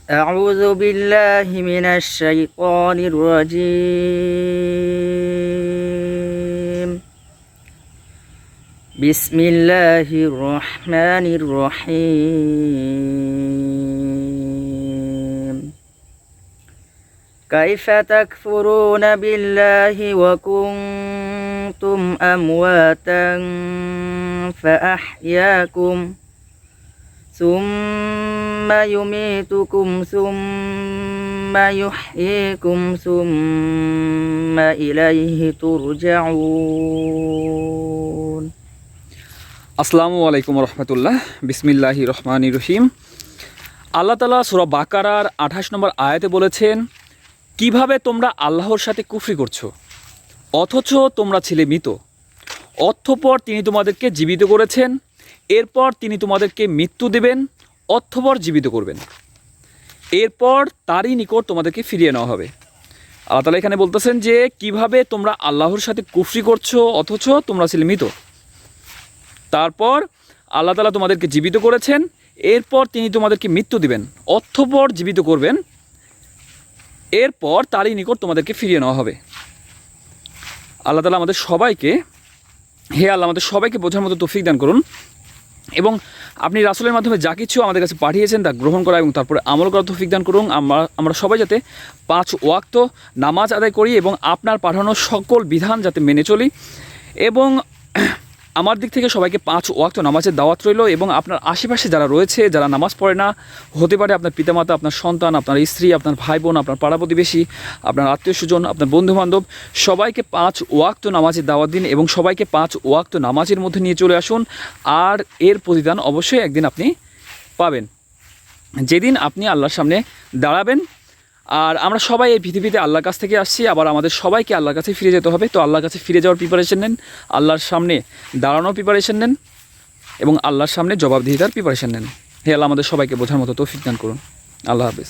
أعوذ بالله من الشيطان الرجيم. بسم الله الرحمن الرحيم. كيف تكفرون بالله وكنتم أمواتا فأحياكم ثم يميتكم ثم يحييكم ثم إليه ترجعون. আসসালামু আলাইকুম রহমতুল্লাহ। বিসমিল্লাহির রহমানির রহিম। আল্লাহ তাআলা সূরা বাকারার 28 নম্বর আয়াতে বলেছেন, কিভাবে তোমরা আল্লাহর সাথে কুফরি করছো অথচ তোমরা ছিলে মৃত, অতঃপর তিনি তোমাদেরকে জীবিত করেছেন, এরপর তিনি তোমাদেরকে মৃত্যু দেবেন, অতঃপর জীবিত করবেন, এরপর তারই নিকট তোমাদেরকে ফিরিয়ে নেওয়া হবে। আল্লাহ তাআলা এখানে বলতেছেন যে কিভাবে তোমরা আল্লাহর সাথে কুফরি করছো অথচ তোমরা ছিলে মৃত। তারপর আল্লাহ তাআলা তোমাদেরকে জীবিত করেছেন, এরপর তিনি তোমাদেরকে মৃত্যু দিবেন, অতঃপর জীবিত করবেন, এরপর তারই নিকট তোমাদেরকে ফিরিয়ে নেওয়া হবে। আল্লাহ তাআলা আমাদের সবাইকে আমাদের সবাইকে বোঝার মতো তৌফিক দান করুন এবং আপনি রাসূলের মাধ্যমে যা কিছু আমাদের কাছে পাঠিয়েছেন তা গ্রহণ করা এবং তারপরে আমল করা তৌফিক দান করুন। আমরা সবাই যাতে 5 ওয়াক্ত নামাজ আদায় করি এবং আপনার পাঠানো সকল বিধান যাতে মেনে চলি। এবং আমার দিক থেকে সবাইকে 5 ওয়াক্ত নামাজের দাওয়াত রইল। এবং আপনার আশেপাশে যারা রয়েছে, যারা নামাজ পড়ে না, হতে পারে আপনার পিতামাতা, আপনার সন্তান, আপনার স্ত্রী, আপনার ভাই বোন, আপনার পাড়া প্রতিবেশী, আপনার আত্মীয় স্বজন, আপনার বন্ধুবান্ধব, সবাইকে 5 ওয়াক্ত নামাজের দাওয়াত দিন এবং সবাইকে 5 ওয়াক্ত নামাজের মধ্যে নিয়ে চলে আসুন। আর এর প্রতিদান অবশ্যই একদিন আপনি পাবেন, যেদিন আপনি আল্লাহর সামনে দাঁড়াবেন। আর আমরা সবাই এই পৃথিবীতে আল্লাহর কাছ থেকে আসছি, আবার আমাদের সবাইকে আল্লাহর কাছে ফিরে যেতে হবে। তো আল্লাহর কাছে ফিরে যাওয়ার প্রিপারেশন নেন, আল্লাহর সামনে দাঁড়ানোর প্রিপারেশন নেন এবং আল্লাহর সামনে জবাবদিহিতার প্রিপারেশন নেন। হে আল্লাহ আমাদের সবাইকে বোঝার মতো তৌফিক দান করুন। আল্লাহ হাফেজ।